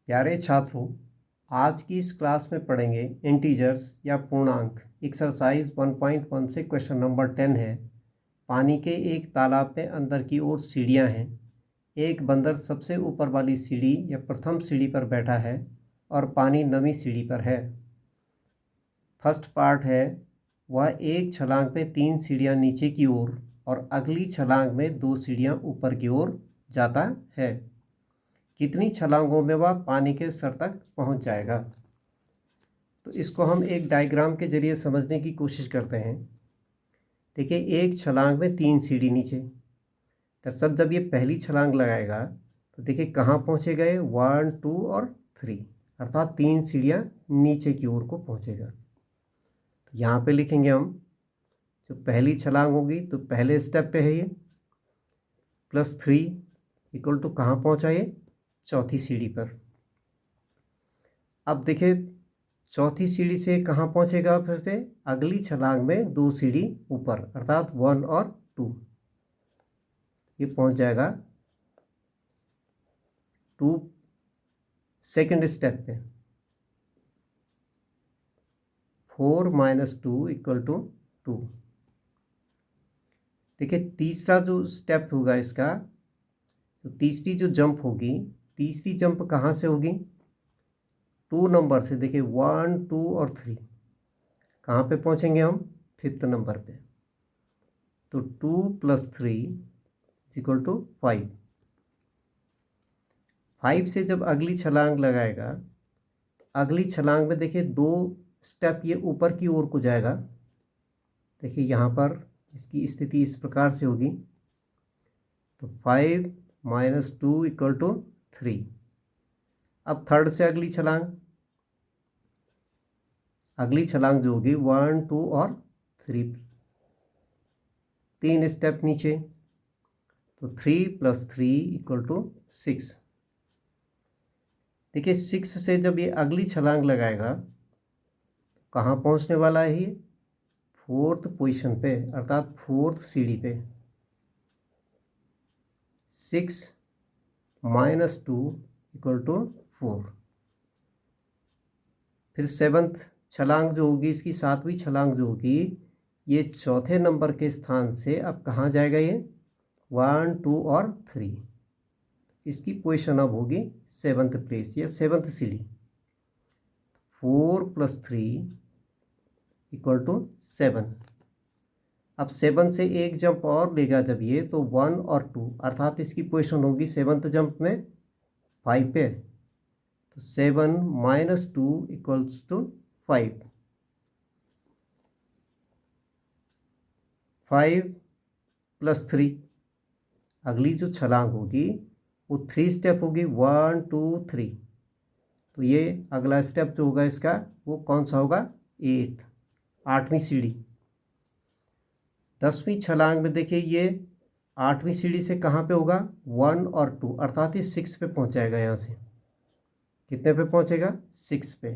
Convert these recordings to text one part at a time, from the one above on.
प्यारे छात्रों, आज की इस क्लास में पढ़ेंगे इंटीजर्स या पूर्णांक। एक्सरसाइज 1.1 से क्वेश्चन नंबर 10 है। पानी के एक तालाब में अंदर की ओर सीढ़ियां हैं। एक बंदर सबसे ऊपर वाली सीढ़ी या प्रथम सीढ़ी पर बैठा है और पानी नवीं सीढ़ी पर है। फर्स्ट पार्ट है, वह एक छलांग में 3 सीढ़ियां नीचे की ओर और अगली छलांग में 2 सीढ़ियां ऊपर की ओर जाता है। कितनी छलांगों में वह पानी के स्तर तक पहुंच जाएगा? तो इसको हम एक डायग्राम के जरिए समझने की कोशिश करते हैं। देखिए, एक छलांग में 3 सीढ़ी नीचे। दरअसल जब ये पहली छलांग लगाएगा तो देखिए कहाँ पहुँचेगा ये 1, 2 और 3, अर्थात 3 सीढ़ियाँ नीचे की ओर को पहुँचेगा। तो यहाँ पे लिखेंगे हम, जो पहली छलांग होगी तो पहले स्टेप पे है ये +3 इक्वल टू कहाँ पहुँचा ये चौथी सीढ़ी पर। अब देखिए चौथी सीढ़ी से कहाँ पहुँचेगा, फिर से अगली छलांग में 2 सीढ़ी ऊपर अर्थात 1 और 2, ये पहुँच जाएगा 2 सेकेंड स्टेप पे। 4 - 2 इक्वल टू 2। देखिए तीसरा जो स्टेप होगा इसका, तो तीसरी जो जंप होगी, तीसरी जंप कहाँ से होगी 2 नंबर से। देखिए 1, 2 और 3, कहाँ पे पहुँचेंगे हम 5th नंबर पे। तो 2 + 3 इक्वल टू 5। 5 से जब अगली छलांग लगाएगा, अगली छलांग में देखिए 2 स्टेप ये ऊपर की ओर को जाएगा। देखिए यहाँ पर इसकी स्थिति इस प्रकार से होगी, तो 5 - 2 इक्वल टू 3। अब थर्ड से अगली छलांग जो होगी 1, 2 और 3, 3 स्टेप नीचे, तो 3 + 3 इक्वल टू 6। देखिए 6 से जब ये अगली छलांग लगाएगा कहाँ पहुँचने वाला है ये 4th पोजीशन पे अर्थात 4th सीढ़ी पे। 6 - 2 इक्वल टू 4। फिर 7th छलांग जो होगी, इसकी 7वीं छलांग जो होगी, ये चौथे नंबर के स्थान से अब कहाँ जाएगा ये 1, 2 और 3, इसकी पोजीशन अब होगी 7th प्लेस या 7th सीढ़ी। 4 + 3 इक्वल टू 7। अब 7 से एक जंप और लेगा जब ये, तो 1 और 2 अर्थात इसकी पोजीशन होगी 7th जंप में 5 पे। तो 7 - 2 इक्वल्स टू 5। 5 + 3, अगली जो छलांग होगी वो 3 स्टेप होगी 1, 2, 3। तो ये अगला स्टेप जो होगा इसका वो कौन सा होगा 8th, 8वीं सीढ़ी। 10वीं छलांग में देखिए ये 8वीं सीढ़ी से कहाँ पे होगा 1 और 2 अर्थात ये 6 पे पहुँच जाएगा। यहाँ से कितने पे पहुँचेगा 6 पे।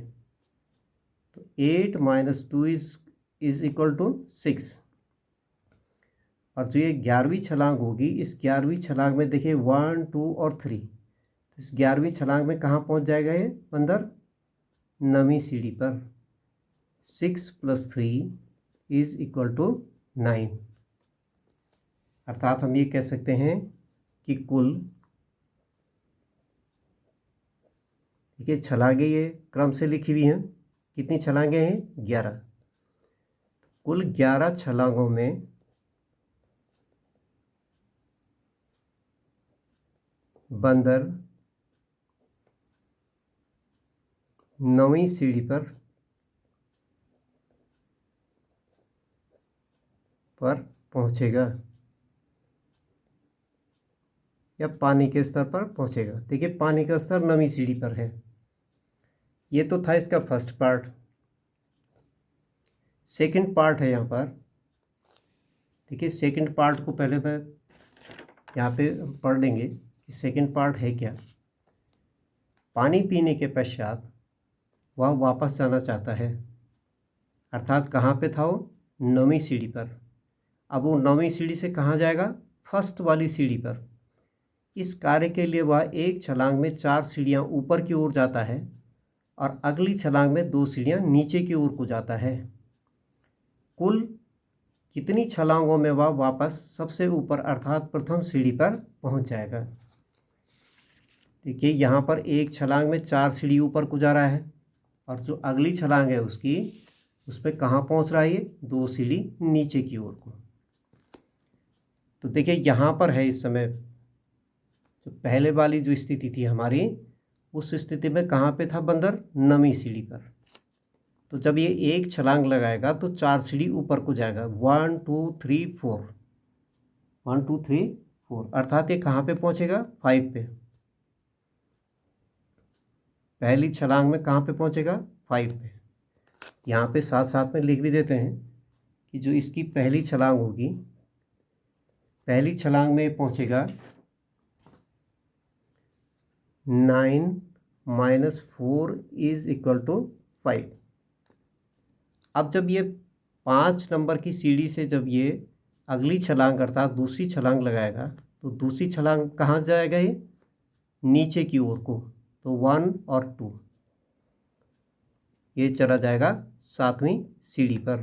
तो 8 - 2 इज इक्वल टू 6। और जो ये 11वीं छलांग होगी, इस 11वीं छलांग में देखिए 1, 2 और 3, तो इस 11वीं छलांग में कहाँ पहुँच जाएगा ये अंदर 9वीं सीढ़ी पर। 6 + 3 इज इक्वल टू 9। अर्थात हम ये कह सकते हैं कि कुल, देखिए छलांगें ये क्रम से लिखी हुई हैं, कितनी छलांगें हैं 11। कुल 11 छलांगों में बंदर 9वीं सीढ़ी पर पहुंचेगा या पानी के स्तर पर पहुंचेगा। देखिए पानी का स्तर 9वीं सीढ़ी पर है। ये तो था इसका फर्स्ट पार्ट। सेकंड पार्ट है यहाँ पर। देखिए सेकंड पार्ट को पहले मैं यहाँ पे पढ़ लेंगे कि सेकंड पार्ट है क्या। पानी पीने के पश्चात वह वापस जाना चाहता है, अर्थात कहाँ पे था वो 9वीं सीढ़ी पर। अब वो 9वीं सीढ़ी से कहाँ जाएगा फर्स्ट वाली सीढ़ी पर। इस कार्य के लिए वह एक छलांग में 4 सीढ़ियाँ ऊपर की ओर जाता है और अगली छलांग में 2 सीढ़ियाँ नीचे की ओर को जाता है। कुल कितनी छलांगों में वह वापस सबसे ऊपर अर्थात प्रथम सीढ़ी पर पहुंच जाएगा? देखिए यहाँ पर एक छलांग में 4 सीढ़ी ऊपर को जा रहा है और जो अगली छलांग है उसकी उस पर कहाँ पहुँच रहा है ये? 2 सीढ़ी नीचे की ओर को। तो देखिए यहाँ पर है इस समय जो पहले वाली जो स्थिति थी हमारी, उस स्थिति में कहाँ पे था बंदर? नवीं सीढ़ी पर। तो जब ये एक छलांग लगाएगा तो 4 सीढ़ी ऊपर को जाएगा, 1 2 3 4, 1 2 3 4, अर्थात ये कहाँ पे पहुँचेगा? 5 पे। पहली छलांग में कहाँ पे पहुँचेगा? 5 पे। यहाँ पे साथ साथ में लिख भी देते हैं कि जो इसकी पहली छलांग होगी, पहली छलांग में पहुँचेगा 9 - 4 = 5। अब जब ये 5 नंबर की सीढ़ी से जब ये अगली छलांग अर्थात दूसरी छलांग लगाएगा तो दूसरी छलांग कहाँ जाएगा? ये नीचे की ओर को। तो 1 और 2 ये चला जाएगा 7वीं सीढ़ी पर।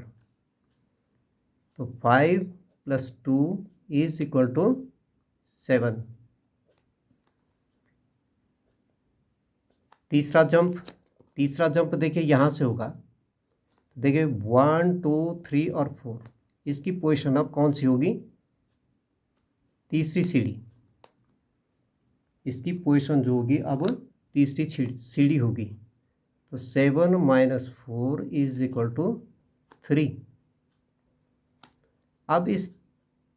तो 5 + 2 = 7। तीसरा जंप देखिए यहाँ से होगा। देखिए 1 2 3 और 4, इसकी पोजीशन अब कौन सी होगी? तीसरी सीढ़ी। इसकी पोजीशन जो होगी अब तीसरी सीढ़ी होगी। तो 7 - 4 = 3। अब इस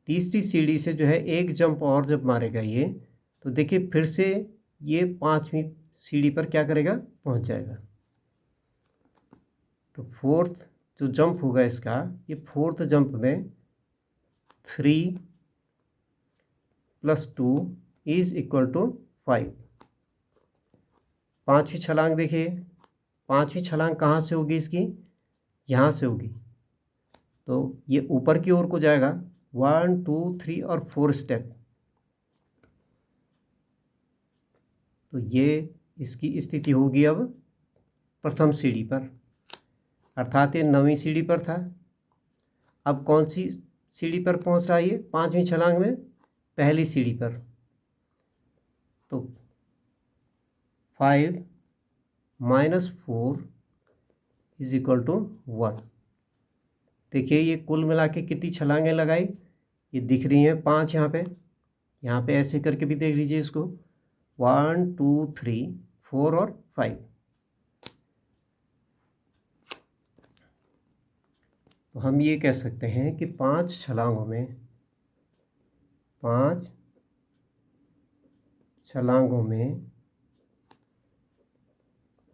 तीसरी सीढ़ी से जो है एक जंप और जब मारेगा ये, तो देखिए फिर से ये 5वीं सीढ़ी पर क्या करेगा? पहुंच जाएगा। तो फोर्थ जो जंप होगा इसका, ये फोर्थ जंप में 3 + 2 = 5। पांचवी छलांग देखिए, पांचवी छलांग कहाँ से होगी इसकी? यहाँ से होगी। तो ये ऊपर की ओर को जाएगा, 1 2 3 और 4 स्टेप। तो ये इसकी स्थिति होगी अब प्रथम सीढ़ी पर, अर्थात ये 9वीं सीढ़ी पर था। अब कौन सी सीढ़ी पर पहुंच रहा है ये? 5वीं छलांग में पहली सीढ़ी पर। तो 5 - 4 = 1। देखिए ये कुल मिला के कितनी छलांगें लगाई? ये दिख रही हैं 5 यहाँ पे ऐसे करके भी देख लीजिए इसको, 1 2 3 4 और 5। तो हम ये कह सकते हैं कि 5 छलांगों में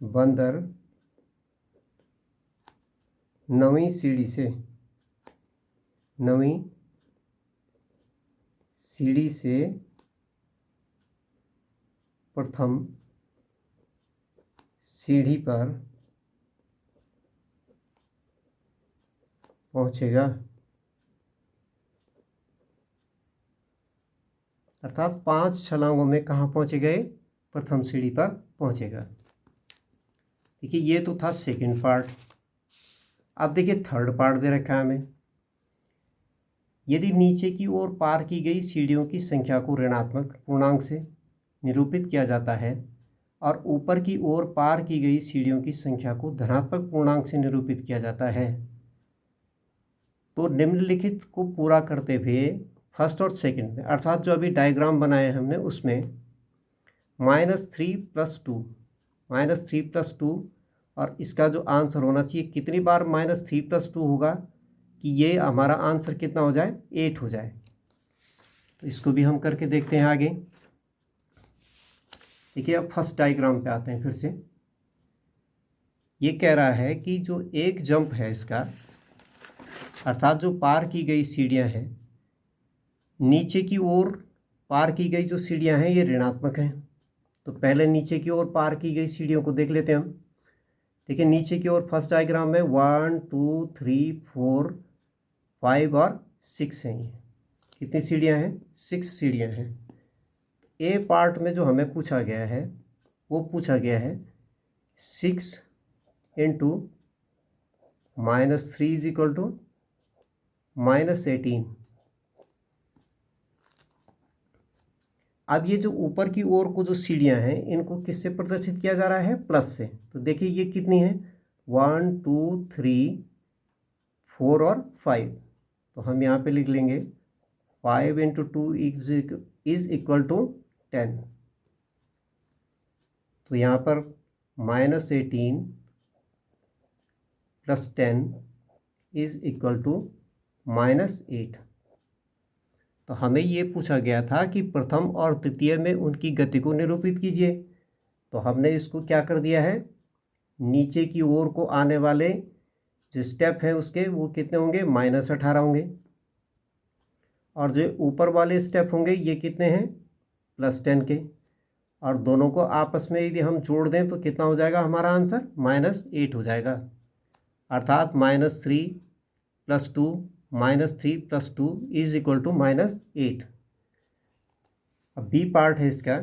बंदर 9वीं सीढ़ी से प्रथम सीढ़ी पर पहुंचेगा, अर्थात 5 छलांगों में कहाँ पहुंचेगा? प्रथम सीढ़ी पर पहुंचेगा। देखिए ये तो था सेकंड पार्ट। अब देखिए थर्ड पार्ट दे रखा है हमें। यदि नीचे की ओर पार की गई सीढ़ियों की संख्या को ऋणात्मक पूर्णांक से निरूपित किया जाता है और ऊपर की ओर पार की गई सीढ़ियों की संख्या को धनात्मक पूर्णांक से निरूपित किया जाता है, तो निम्नलिखित को पूरा करते हुए फर्स्ट और सेकंड में, अर्थात जो अभी डायग्राम बनाए हमने उसमें -3 + 2 और इसका जो आंसर होना चाहिए, कितनी बार -3 + 2 होगा कि ये हमारा आंसर कितना हो जाए? 8 हो जाए। तो इसको भी हम करके देखते हैं आगे। देखिए अब फर्स्ट डायग्राम पे आते हैं फिर से। ये कह रहा है कि जो एक जंप है इसका, अर्थात जो पार की गई सीढ़ियाँ हैं, नीचे की ओर पार की गई जो सीढ़ियाँ हैं ये ऋणात्मक हैं। तो पहले नीचे की ओर पार की गई सीढ़ियों को देख लेते हैं हम। देखिए नीचे की ओर फर्स्ट डायग्राम में 1 2 3 4 5 और 6 हैं। ये कितनी सीढ़ियाँ हैं? 6 सीढ़ियाँ हैं। ए पार्ट में जो हमें पूछा गया है वो पूछा गया है 6 इंटू -3 इज इक्वल टू -18। अब ये जो ऊपर की ओर को जो सीढ़ियाँ हैं इनको किससे प्रदर्शित किया जा रहा है? प्लस से। तो देखिए ये कितनी है? 1 2 3 4 और 5। तो हम यहाँ पे लिख लेंगे 5 इंटू 2 इज इक्वल टू 10। तो यहाँ पर -18 प्लस 10 इज इक्वल टू -8। तो हमें ये पूछा गया था कि प्रथम और तृतीय में उनकी गति को निरूपित कीजिए। तो हमने इसको क्या कर दिया है? नीचे की ओर को आने वाले जो स्टेप हैं उसके वो कितने होंगे? -18 होंगे। और जो ऊपर वाले स्टेप होंगे ये कितने हैं? +10 के। और दोनों को आपस में यदि हम जोड़ दें तो कितना हो जाएगा हमारा आंसर? -8 हो जाएगा। अर्थात -3 + 2 -3 + 2 इज इक्वल टू -8। अब बी पार्ट है इसका।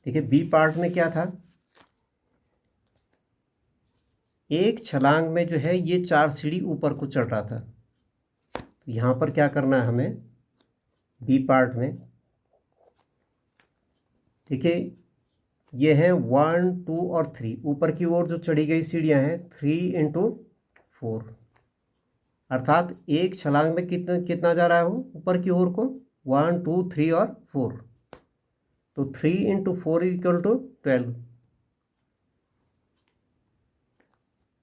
देखिए बी पार्ट में क्या था? एक छलांग में जो है ये 4 सीढ़ी ऊपर को चढ़ रहा था। तो यहाँ पर क्या करना है हमें? बी पार्ट में देखिए ये है 1 2 और 3। ऊपर की ओर जो चढ़ी गई सीढ़ियाँ हैं 3 इंटू 4। अर्थात एक छलांग में कितना जा रहा है वो ऊपर की ओर को? 1 2 3 और 4। तो 3 इंटू 4 इक्वल टू 12।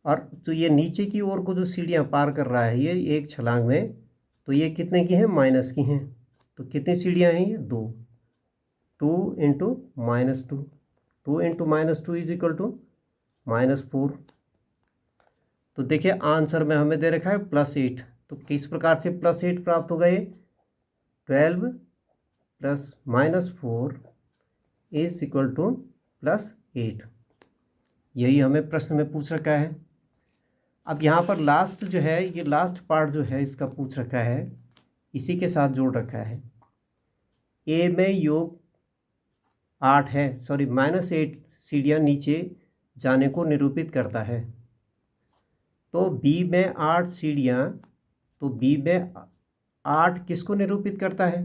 और तो ये नीचे की ओर को जो सीढ़ियाँ पार कर रहा है ये एक छलांग में, तो ये कितने की हैं? माइनस की हैं। तो कितनी सीढ़ियाँ हैं ये? 2। 2 into -2। 2 into -2 is equal to -4। तो देखिए आंसर में हमें दे रखा है +8। तो किस प्रकार से +8 प्राप्त होगा? ये 12 + -4 इज इक्वल टू +8। यही हमें प्रश्न में पूछ रखा है। अब यहाँ पर लास्ट जो है ये लास्ट पार्ट जो है इसका पूछ रखा है, इसी के साथ जोड़ रखा है। ए में योग 8 है, सॉरी -8 सीढ़ियाँ नीचे जाने को निरूपित करता है। तो बी में 8 सीढ़ियाँ, तो बी में 8 किसको निरूपित करता है?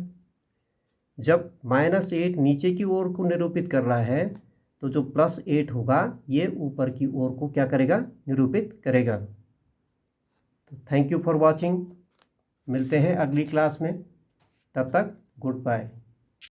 जब -8 नीचे की ओर को निरूपित कर रहा है तो जो +8 होगा ये ऊपर की ओर को क्या करेगा? निरूपित करेगा। तो थैंक यू फॉर वॉचिंग। मिलते हैं अगली क्लास में, तब तक गुड बाय।